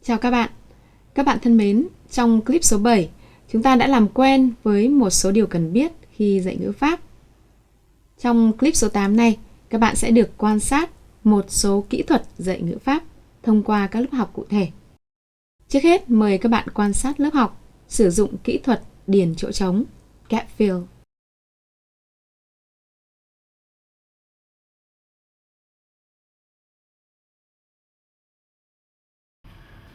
Chào các bạn thân mến, trong clip số 7, chúng ta đã làm quen với một số điều cần biết khi dạy ngữ pháp. Trong clip số 8 này, các bạn sẽ được quan sát một số kỹ thuật dạy ngữ pháp thông qua các lớp học cụ thể. Trước hết, mời các bạn quan sát lớp học sử dụng kỹ thuật điền chỗ trống, gap fill.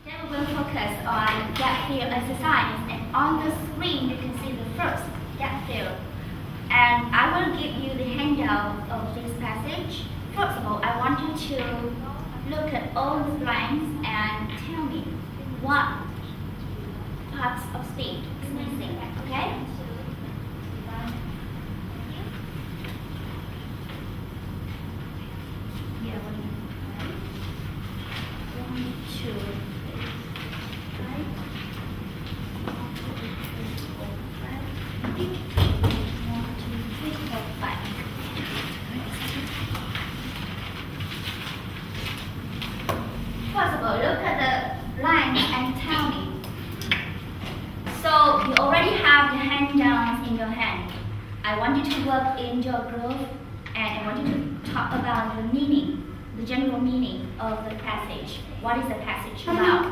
Then we will focus on gap fill exercise, and on the screen you can see the first gap fill. And I will give you the handout of this passage. First of all, I want you to look at all the blanks and tell me what parts of speech is missing, okay? Yeah, 1, 2, 5. First of all, look at the line and tell me. So you already have the handouts in your hand. I want you to work in your group, and I want you to talk about the meaning, the general meaning of the passage. What is the passage about?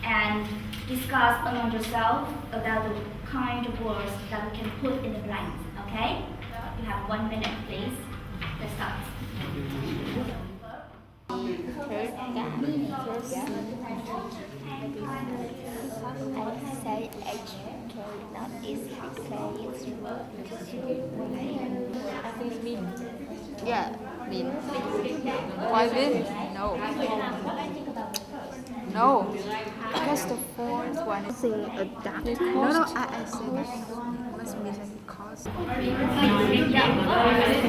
And discuss among yourself about the kind of words that we can put in the blanks. Okay? You have 1 minute, please. Let's start. I say H not is I think mean. Yeah, mean. Why mean? No. No. Because the fourth one is a dark. No, I say must be cause.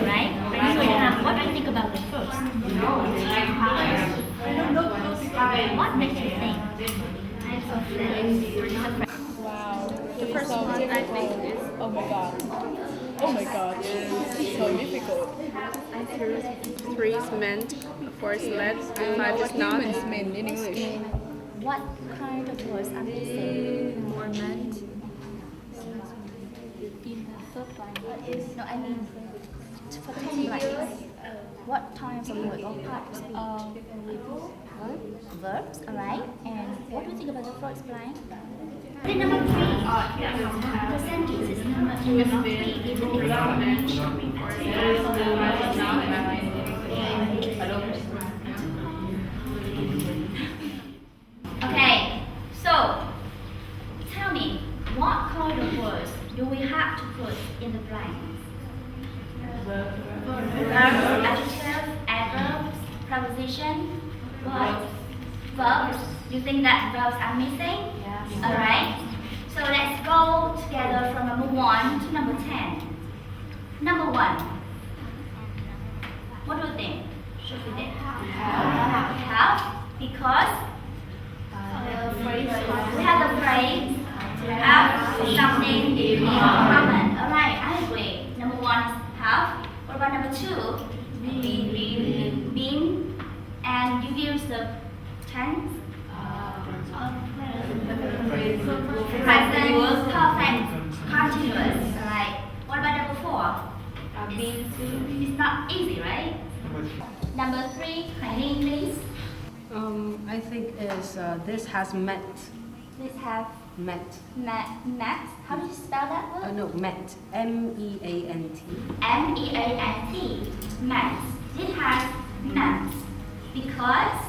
Right? What do you think about the first? What makes you think? Wow. The first one I think is oh my god, it's so difficult. I think 3 is meant, 4 is let, and 5 is not. Humans mean in English. What kind of words are missing? More meant. In the third one. No, I mean for ten lines. What types of words or parts of speech? Verbs, alright. And what do you think about the first line? The number 3, the sentence is number 3 is an explanation. Okay, so tell me, what kind of words do we have to put in the blanks? Adjectives, adverbs, preposition, what? Verbs. You think that verbs are missing? Yes. Alright. So let's go together from number 1 to number 10. Number 1. What do you think? Should we do? Have. Because we have the phrase have something in common. Alright, I agree. Number 1 is have. What about number 2? Been. And you use the tense. Present, perfect, continuous. Alright. What about number 4? It's not easy, right? Number 3, Eileen, please. I think this has met. Please have Met. met. How do you spell that word? No, met. M-E-A-N-T. M-E-A-N-T. Met. It has met. Because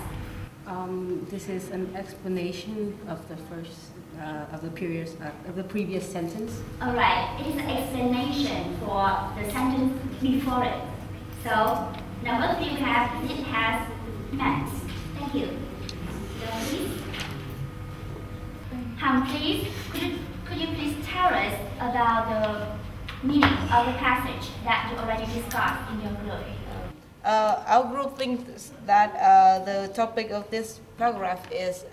This is an explanation of the first of the previous sentence. alright, it is an explanation for the sentence before it. So number 3 we have it has met. Thank you. So please. Please, could you please tell us about the meaning of the passage that you already discussed in your group? Our group thinks that the topic of this paragraph is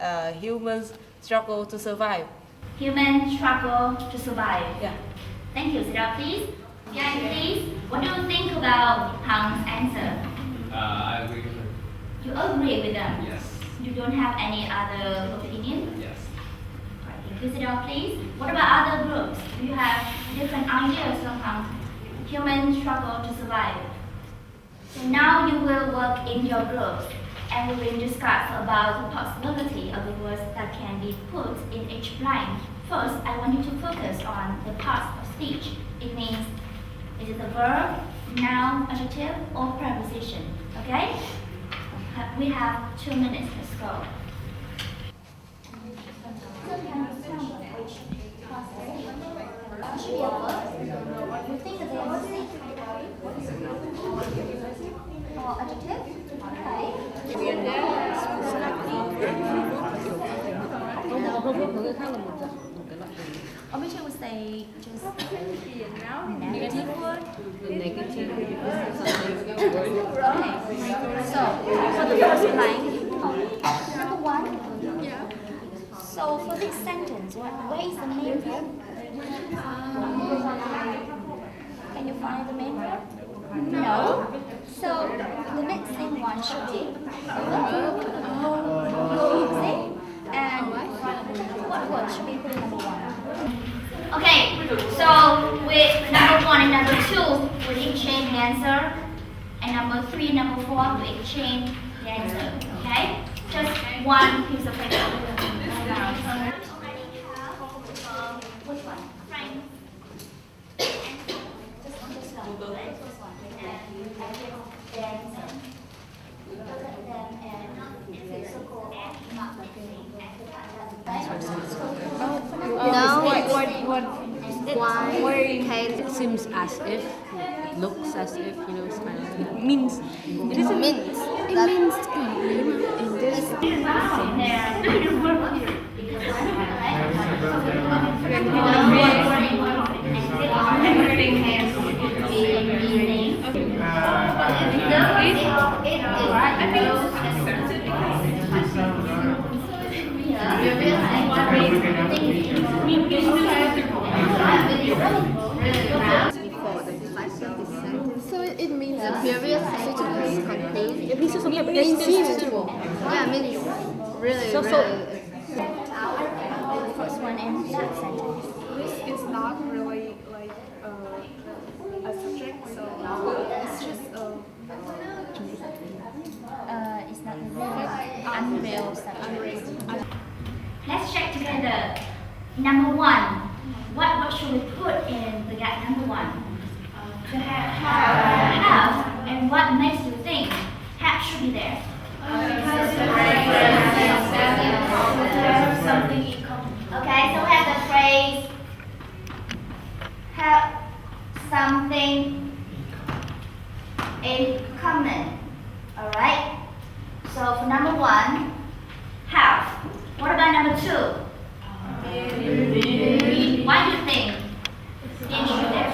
humans struggle to survive. Human struggle to survive. Yeah. Thank you. Sit down, please. Yeah, please. What do you think about Han's answer? I agree with her. You agree with them? Yes. You don't have any other opinion? Yes. Alright, can you sit down, please? What about other groups? Do you have different ideas on how humans struggle to survive? So now you will work in your groups and we will discuss about the possibility of the words that can be put in each line. First, I want you to focus on the parts of speech. It means it is a verb, noun, adjective, or preposition. Okay? We have 2 minutes. Let's go. Should be a verb. You think that they are missing? Or adjective? Okay. Omission would say just negative word. Negative. Okay. So for the first line, number 1. Yeah. So for this sentence, where is the main verb? Can you find the main verb? No. So the missing one should be see? And what word should be put in number 1? Okay, so with number 1 and number 2, we exchange the answer. And number 3, number 4, we exchange the answer. Okay? Just one piece of paper. Which one? Frank. Just one. Just one. And I give the answer. Look at them and circle mark the thing. It seems as if, it looks as if, smiling. It means, it isn't. It means so it means the previous sentence is concluded. It means something suitable. Yeah, it means really. The first one in that sentence. This is not really like a subject, so it's just It's not the real, unreal subject. Let's check together. Number 1. What should we put in the gap number 1? To have. And what makes you think have should be there? Okay, so we have the phrase have something in common. Alright? So for number 1, have. What about number 2? Why do you think it should be there?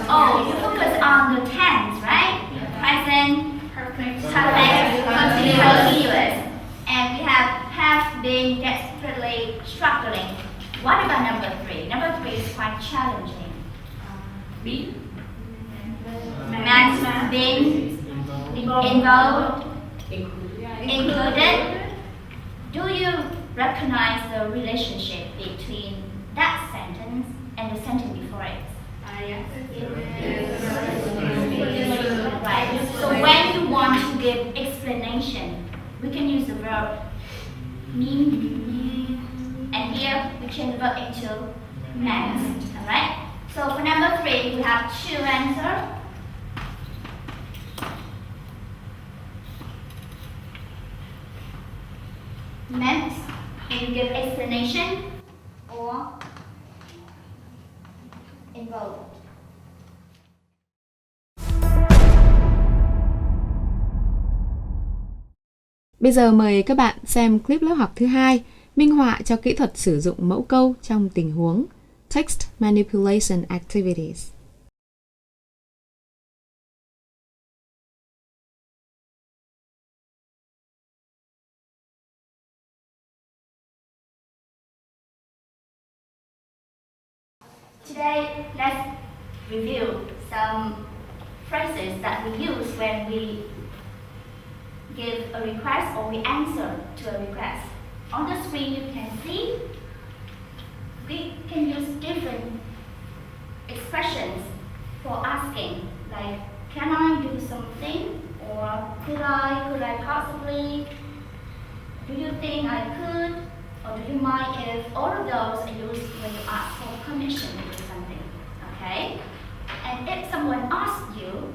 Oh, you focus on the tense, right? Present, perfect, continuous. And we have been desperately struggling. What about number 3? Number 3 is quite challenging. Man's been involved, included. Do you recognize the relationship between that sentence and the sentence before it? Yes. Right. So when you want to give explanation, we can use the verb mean, and here we change the verb into meant. Alright? So for number 3, we have 2 answers. Meant, can you give explanation or involved? Bây giờ mời các bạn xem clip lớp học thứ 2, minh họa cho kỹ thuật sử dụng mẫu câu trong tình huống Text Manipulation Activities. Today, let's review some phrases that we use when we give a request or we answer to a request. On the screen you can see we can use different expressions for asking, like can I do something, or could I possibly, do you think I could, or do you mind if, all of those are used when you ask for permission to do something, okay? And if someone asks you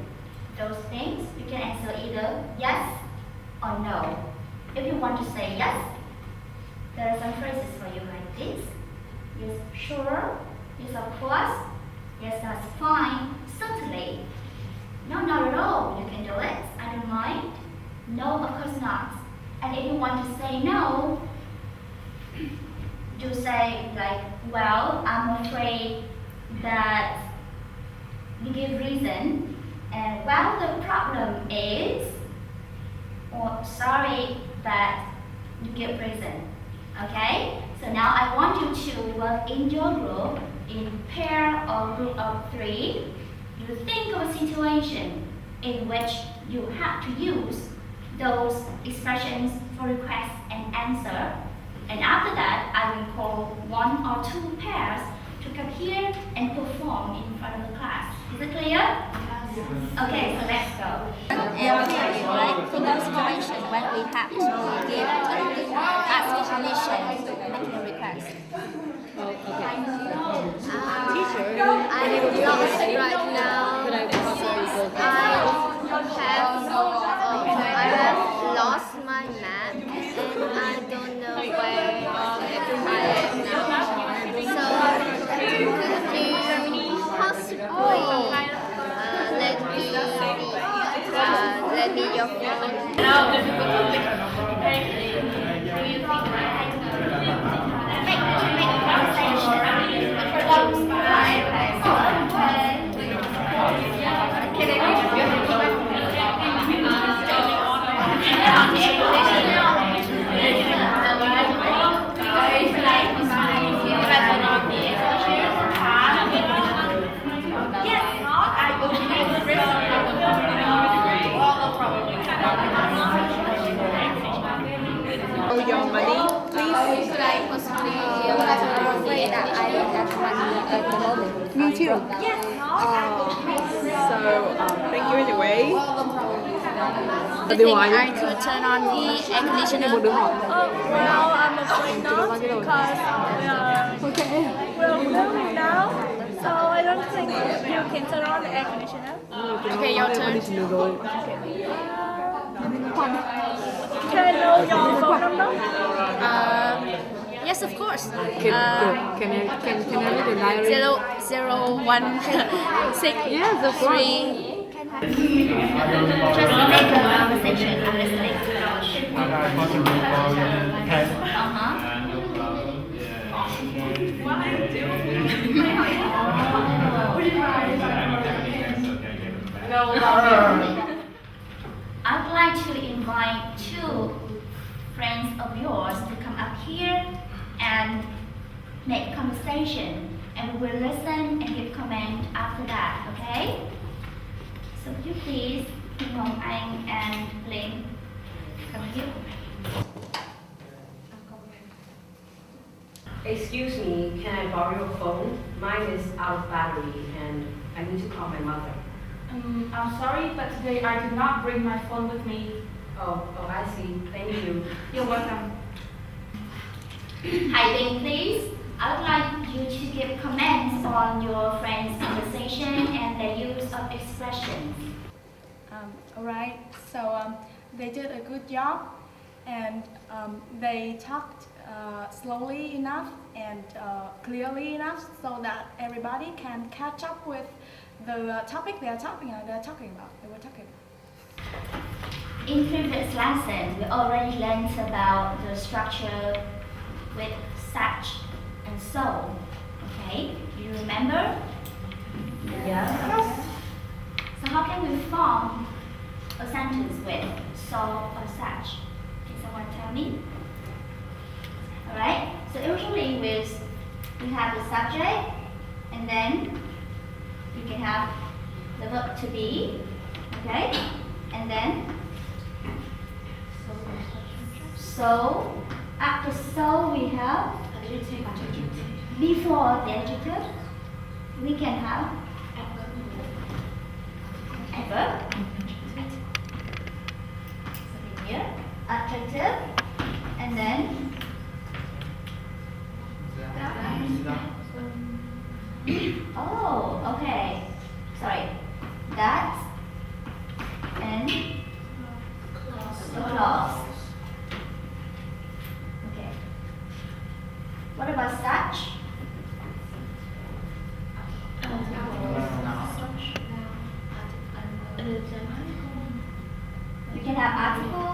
those things, you can answer either yes or no. If you want to say yes, there are some phrases for you like this. Yes, sure. Yes, of course. Yes, that's fine. Certainly. No, not at all. You can do it. I don't mind. No, of course not. And if you want to say no, you say like, well, I'm afraid that you give reason. And well, the problem is, or sorry that you give reason. Okay? So now I want you to work in your group, in pair or group of 3. You think of a situation in which you have to use those expressions for request and answer. And after that, I will call 1 or 2 pairs to come here and perform in front of the class. Is it clear? Okay, so let's go. Right? In that situation, when we have to give ask permission, making a request. I'm lost right now since I have lost my map and I don't know where I am now. So could you possibly let me your phone? Your money, please. Could I possibly say that I don't have money at the moment? Me too. Thank you anyway. Do you think I could turn on the air conditioner? Well, I'm afraid not because we're moving now, so I don't think you can turn on the air conditioner. Okay, your turn. Can I know your phone number? Yes, of course. Can I read the diary? 00163. Yes, of course. Just make a conversation and listening to I'd like to invite 2 friends of yours to come up here and make conversation, and we'll listen and give comment after that, okay? So could you please, Hong Anh and Linh, come here. Excuse me, can I borrow your phone? Mine is out of battery and I need to call my mother. I'm sorry, but today I did not bring my phone with me. Oh, I see. Thank you. You're welcome. Hi, Linh, please. I would like you to give comments on your friend's conversation and their use of expressions. Alright, so they did a good job, and they talked slowly enough and clearly enough so that everybody can catch up with the topic they were talking about. In previous lesson, we already learned about the structure with such and so. Okay, do you remember? Yes. So how can we form a sentence with so or such? Can someone tell me? Alright, so usually we have the subject, and then we can have the verb to be, okay? And then So, after so we have before the adjective, we can have adverb. Here, adjective, and then oh, okay. Sorry. That and the clause. Okay. What about such? You can have article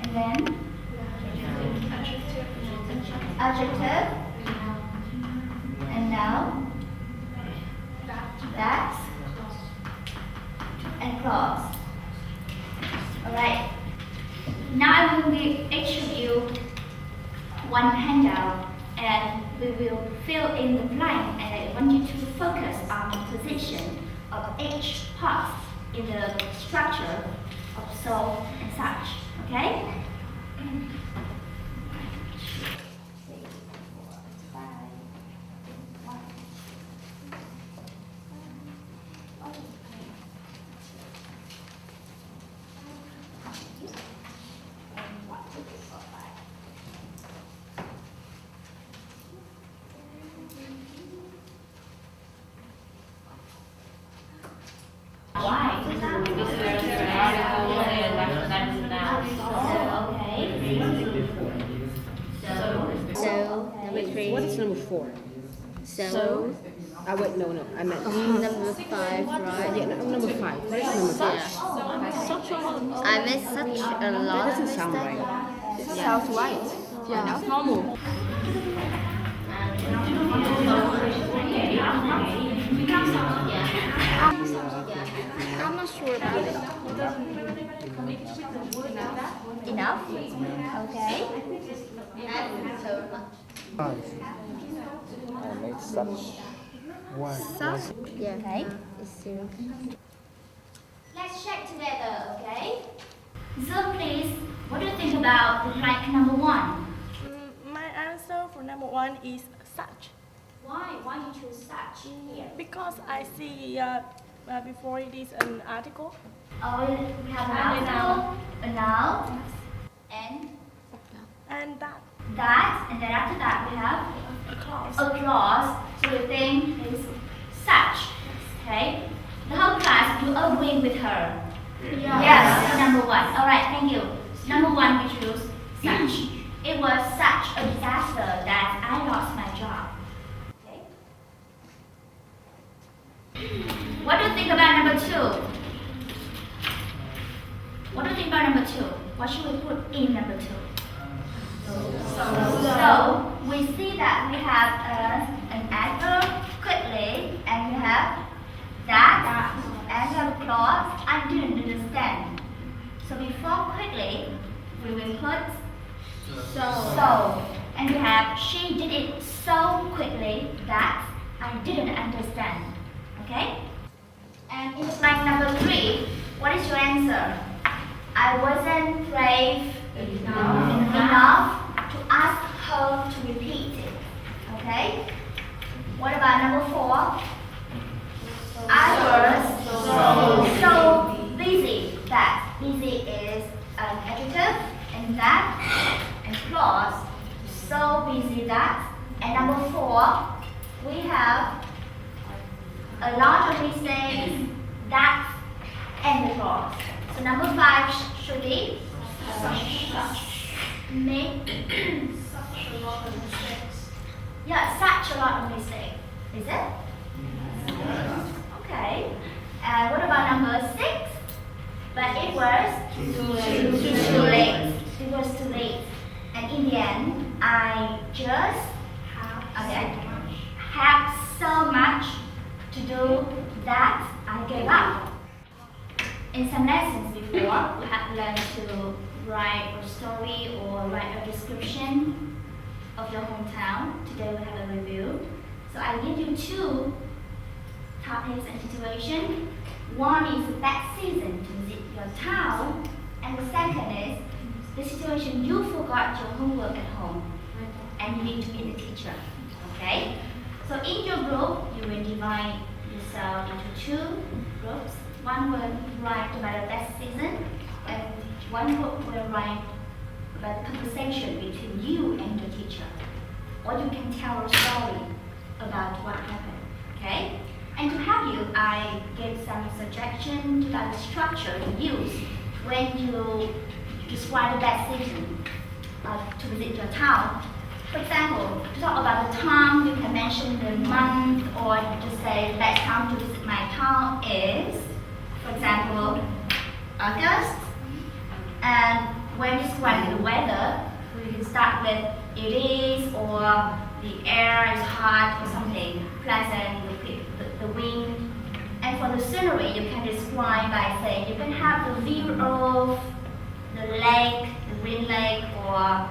and then adjective and noun, that and clause. Alright. Now I will give each of you one handout and we will fill in the blank, and I want you to focus on the position of each part in the structure of so and such. Okay? Why? So, number 3. What is number 4? So, Wait, no, I meant. number 5, right? Yeah, number 5. What is number 5? I made such a That lot of doesn't sound mistakes. right. It sounds right. Yeah, that's normal. I'm not sure about it. Enough? Okay. So much. I made such one. Yeah. Okay. It's 0. Let's check together, okay? So please, what do you think about the blank number 1? My answer for number 1 is such. Why? Why you choose such here? Because I see before it is an article. Oh, we have an article, a noun, and that that, and then after that we have a clause. a clause. So we think is such. Okay? The whole class, you agree with her? Yes, number 1. Alright, thank you. Number 1 we choose such. It was such a disaster that I lost my job. Okay? What do you think about number 2? What do you think about number 2? What should we put in number 2? So we see that we have an adverb quickly, and we have that, and we have a clause I didn't understand. So before quickly, we will put so, and we have she did it so quickly that I didn't understand. Okay? And in blank number 3, what is your answer? I wasn't brave enough to ask her to repeat it. Okay? What about number 4? I was so busy that busy is an adjective, and that and clause. So busy that. And number 4, we have a lot of mistakes, that and the clause. So number 5 should be make such a lot of mistakes. Yeah, such a lot of mistakes. Is it? Okay. And what about number 6? But it was too late. It was too late. And in the end, I just had so much to do that I gave up. In some lessons before, we had learned to write a story or write a description of your hometown. Today we have a review. So I give you 2 topics and situations. One is bad season to visit your town, And the second is the situation you forgot your homework at home and you need to meet the teacher. Okay? So in your group, you will divide yourself into two groups. One will write about the best season, and one group will write about the conversation between you and your teacher. Or you can tell a story about what happened. Okay? And to help you, I gave some suggestions about the structure to use when you describe the best season to visit your town. For example, to talk about the time, you can mention the month, or just say the best time to visit my town is, for example, August. And when describing the weather, we can start with it is, or the air is hot, or something pleasant, the wind. And for the scenery, you can describe by saying you can have the view of the lake, the green lake, or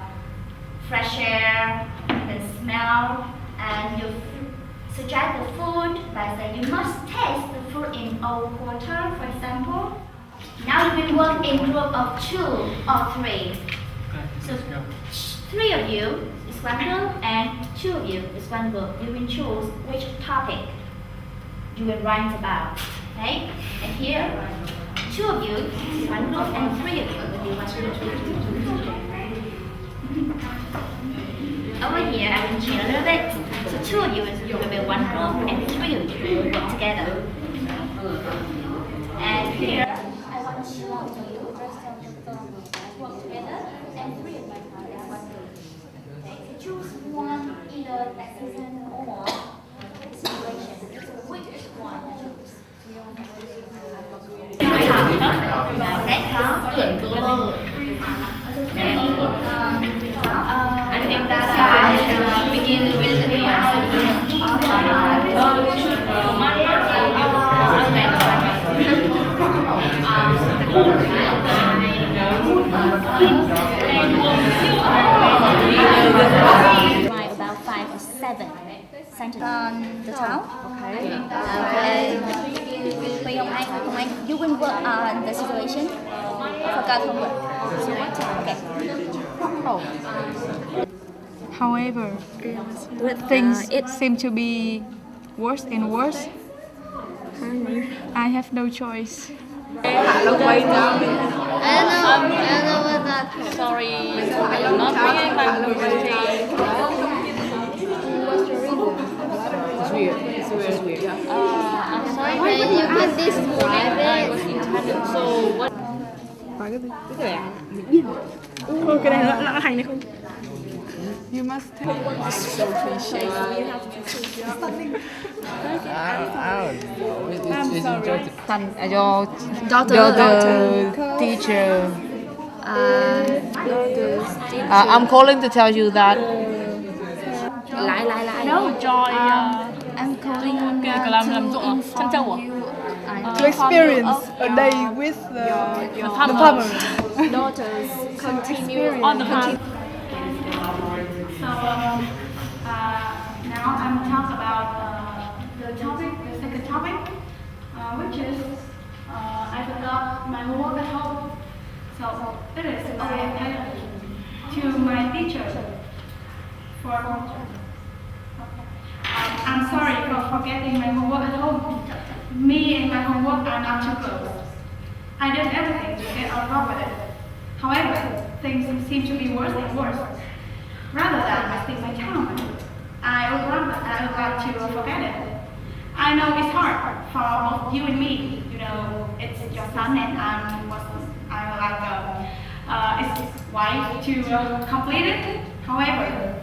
fresh air, you can smell, and you suggest the food by saying you must taste the food in old quarter, for example. Now you will work in group of 2 or 3. So 3 of you is one group and 2 of you is one group. You will choose which topic you will write about. Okay? And here, 2 of you is one group and 3 of you will be one group. Over here, I will change a little bit. So 2 of you will be one group and 3 of you will work together. And here, I want you to work together and 3 of you is one group. Okay, so choose one, either best season or situation. So which one to choose? I think that I begin with the about 5 or 7 sentences on the town. Okay. Bây Hồng Anh, you will work on the situation. Forgot homework. Okay. However, things seem to be worse and worse. I have no choice. I don't know what that is. Sorry, I'm not bringing my birthday. What's your reason? It's weird. I'm sorry. Can you can describe I was it? intended. So what? Cái này là hành này không? You must take so cliche. I don't know. Your teacher. I'm calling to tell you that. No, Joy. I'm calling Cái làm ruộng chăn trâu à? To experience a day with the farmer. daughters continue On the farm. So now I'm talk about the second topic, which is I forgot my homework at home. So it is to my teacher I'm sorry for forgetting my homework at home. Me and my homework are not too close. I did everything to get on top with it. However, things seem to be worse and worse. Rather than wasting my time, I would like to forget it. I know it's hard for both you and me. You know, it's your son and it's wife to complete it. However,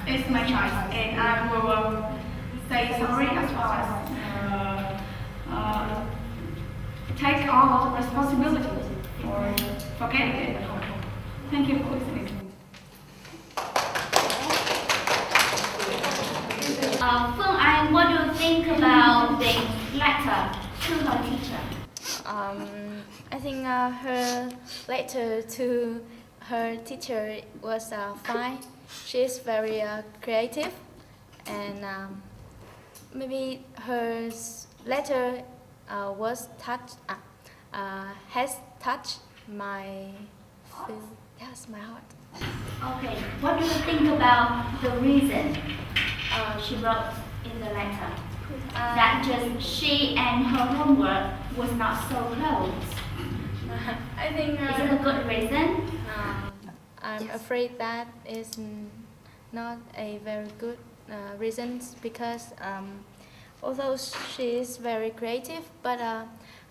it's my choice, and I will say sorry as well as take all the responsibility for forgetting it. Thank you for listening. Phương Anh, what do you think about the letter to her teacher? I think her letter to her teacher was fine. She's very creative, and maybe her letter has touch my feel. Yes, my heart. Okay, what do you think about the reason she wrote in the letter? That just she and her homework was not so close. I think Is it a good reason? I'm afraid that is not a very good reason because although she is very creative, but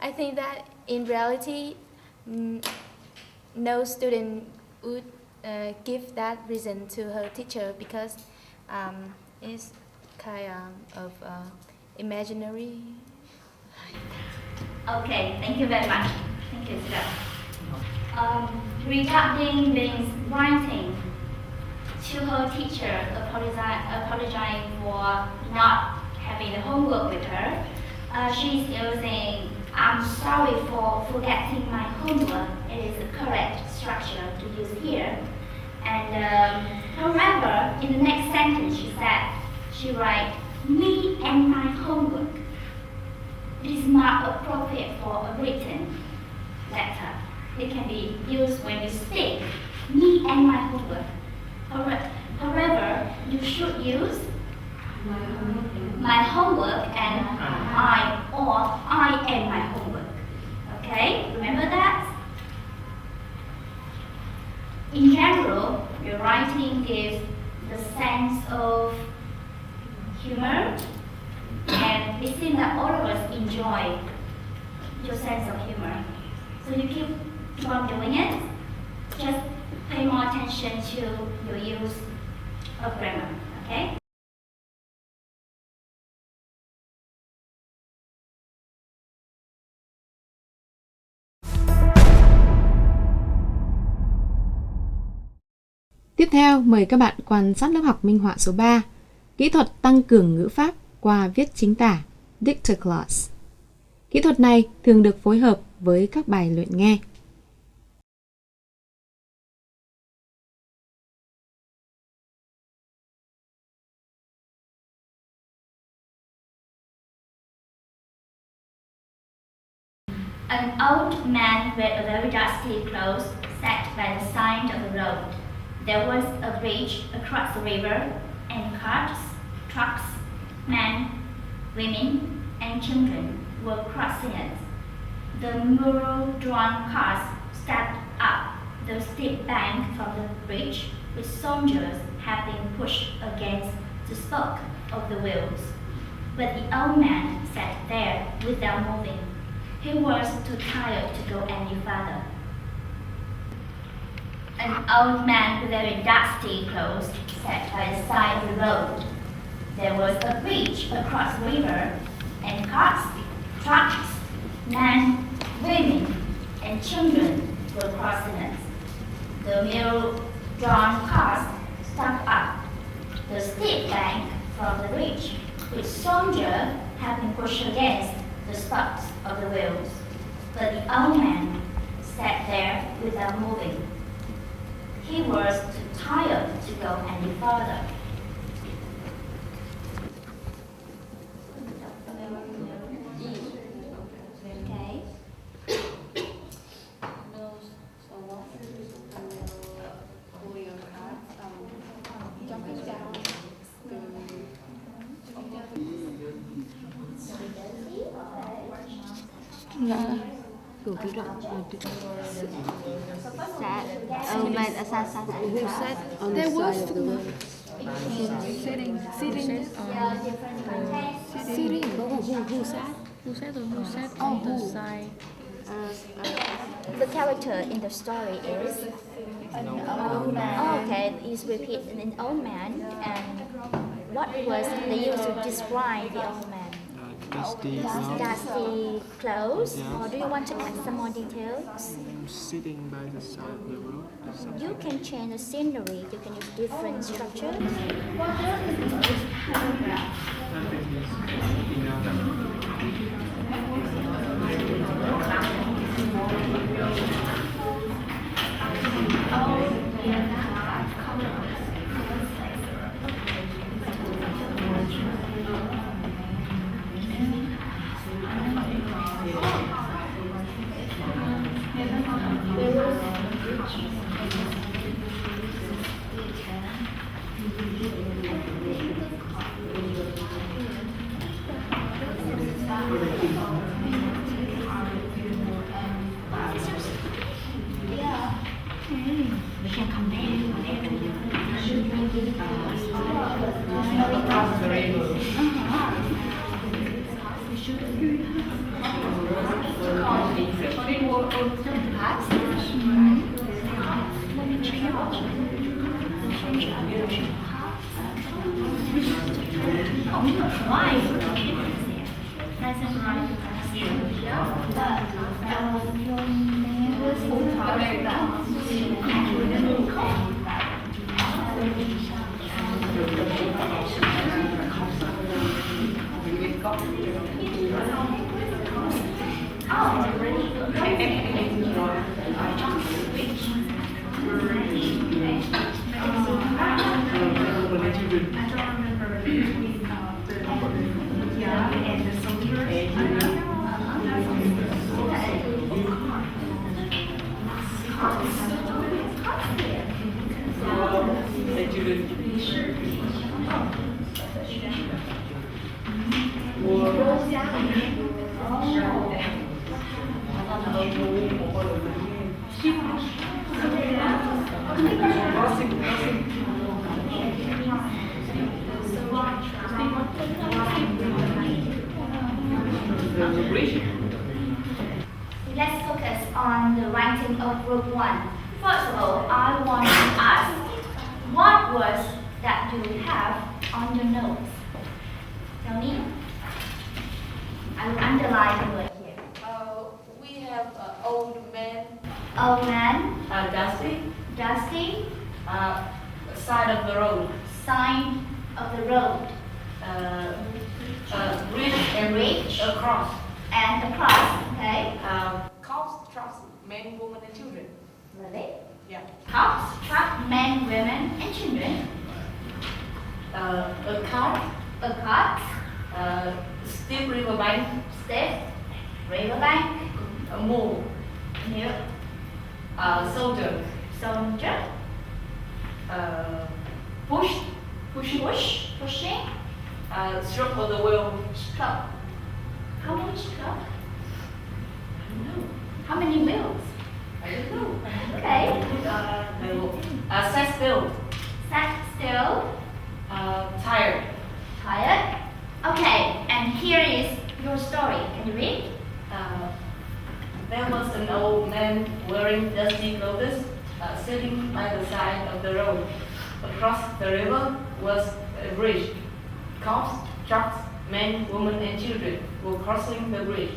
I think that in reality, no student would give that reason to her teacher because it's kind of imaginary. Okay, thank you very much. Thank you, Sir. Regarding Bing's writing to her teacher, apologizing for not having the homework with her, she's using "I'm sorry for forgetting my homework." It is the correct structure to use here. And however, in the next sentence, she writes, "Me and my homework." It is not appropriate for a written letter. It can be used when you speak, "Me and my homework." However, you should use my homework and I or I and my homework. Okay, remember that? In general, your writing gives the sense of humor, and it seems that all of us enjoy your sense of humor. So you keep on doing it. Just pay more attention to your use of grammar. Okay? Tiếp theo, mời các bạn quan sát lớp học minh họa số 3, kỹ thuật tăng cường ngữ pháp qua viết chính tả, dicta clause. Kỹ thuật này thường được phối hợp với các bài luyện nghe. An old man with a very dusty clothes sat by the side of the road. There was a bridge across the river, and carts, trucks, men, women, and children were crossing it. The mule-drawn cars stepped up the steep bank from the bridge, with soldiers having pushed against the spoke of the wheels. But the old man sat there without moving. He was too tired to go any farther. An old man with very dusty clothes sat by the side of the road. There was a bridge across the river, and carts, trucks, men, women, and children were crossing it. The mule-drawn cars stuck up the steep bank from the bridge, with soldiers having pushed against the spokes of the wheels. But the old man sat there without moving. He was too tired to go any further. Okay. Who sat on the side of the road? Sitting. Who sat? Who said on the side? The character in the story is an old man. Oh, okay, is repeated an old man. And what was they used to describe the old man? Dusty clothes. Yeah. Or do you want to add some more details? Sitting by the side of the road. or something. You can change the scenery. You can use different structures. không biết là why cái difference here. Nice and right. Let's focus on the writing of group 1. First of all, I want to ask, what words that you have on your notes? Tell me. I will underline the word here. We have old man, Old man, dusty, dusty, side of the road, sign of the road, bridge and bridge, across, and across, okay? cops, trucks, men, women, and children. Really? Yeah. Cops, truck, men, women, and children. A cart, A cart, steep river bank, step, riverbank, a mole, here, soldier, soldier, push, pushing, stroke of the wheel, stroke. How many stroke? How many wheels? I don't know. Okay. Set still, Sat still, tired. tired. Okay, and here is your story. Can you read? There was an old man wearing dusty clothes sitting by the side of the road. Across the river was a bridge. Cops, trucks, men, women, and children were crossing the bridge.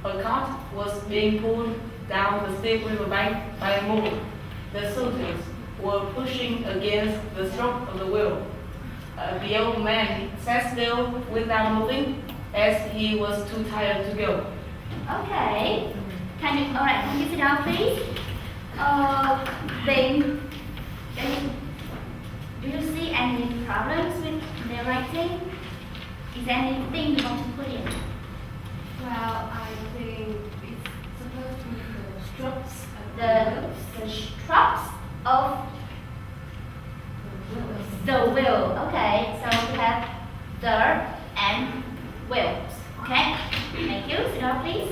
A cart was being pulled down the steep riverbank by a mule. The soldiers were pushing against the stroke of the wheel. The old man sat still without moving as he was too tired to go. Okay. Alright, can you sit down, please? Then, do you see any problems with the writing? Is there anything you want to put in? Well, I think it's supposed to be the strokes. The strokes of the wheel. Okay, so we have the and wheels. Okay, thank you. Sit down, please.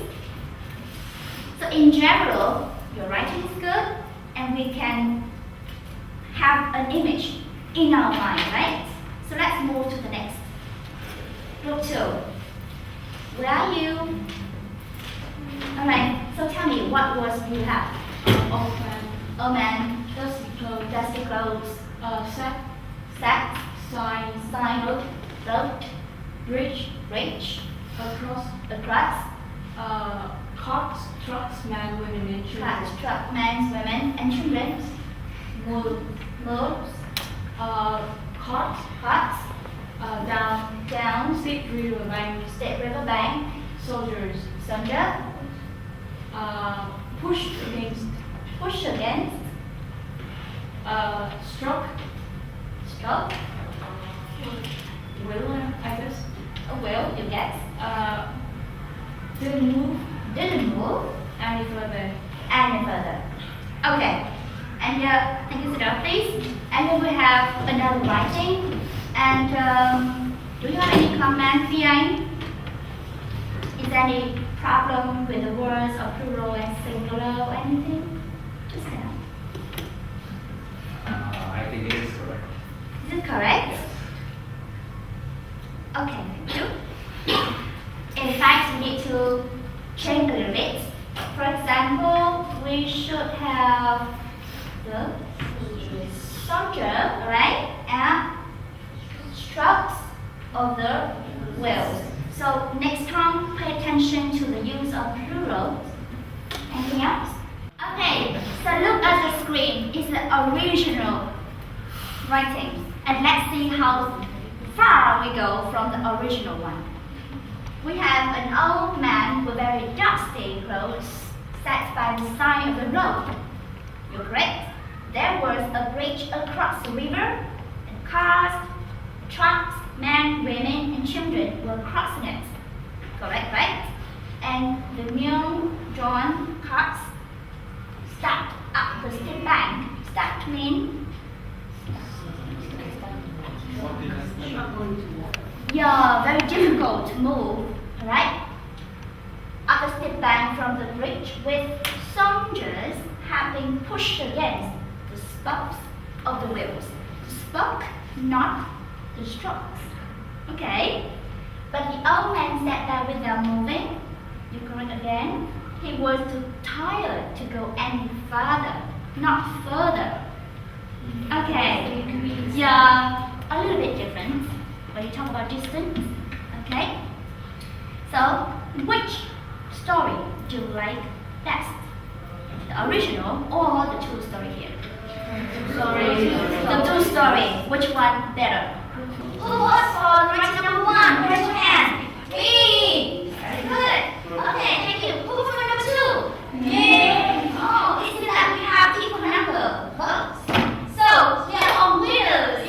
So in general, your writing is good, and we can have an image in our mind, right? So let's move to the next. Group 2. Where are you? Alright, so tell me what words do you have? Old man, dusty clothes, sack, sign, road, bridge, across, Carts, trucks, men, women, and children. trucks, truck, men, women, and children, moves, carts, down, Steep river bank, state river bank, soldiers, soldier, push against, struck, stroke, wheel, I guess. a wheel, you guess, Didn't move didn't move any further. any further. Okay, and thank you, sit down, please. And then we have another writing. And do you have any comment, Vian? Is there any problem with the words or plural and singular or anything? Just tell. I think it is correct. Is it correct? Okay, thank you. In fact, we need to change a little bit. For example, we should have the soldier, right? And strokes, of the vowels. So next time, pay attention to the use of plural. Anything else? Okay, so look at the screen. It's the original writing. And let's see how far we go from the original one. We have an old man with very dusty clothes sat by the side of the road. You're correct. There was a bridge across the river, and cars, trucks, men, women, and children were crossing it. Correct, right? And the mule drawn carts stopped up the steep bank. Stop mean very difficult to move, right? Up the steep bank from the bridge with soldiers have been pushed against the spokes of the wheels. The spoke, not the strokes. Okay? But the old man sat there without moving. You correct again. He was too tired to go any further, not further. Okay. Yeah, a little bit different when you talk about distance. Okay? So, which story do you like best? The original or the true story here? The true story. Which one better? Who was for writing number 1? Raise your hand. Me. Very good. Okay, thank you. Who for number 2? Me. Oh, isn't that we have equal number of votes? So, we are all winners.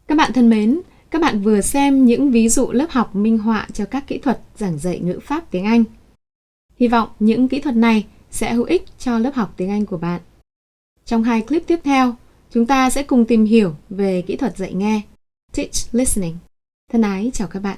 Các bạn thân mến, các bạn vừa xem những ví dụ lớp học minh họa cho các kỹ thuật giảng dạy ngữ pháp tiếng Anh. Hy vọng những kỹ thuật này sẽ hữu ích cho lớp học tiếng Anh của bạn. Trong 2 clip tiếp theo, chúng ta sẽ cùng tìm hiểu về kỹ thuật dạy nghe, Teach Listening. Thân ái chào các bạn.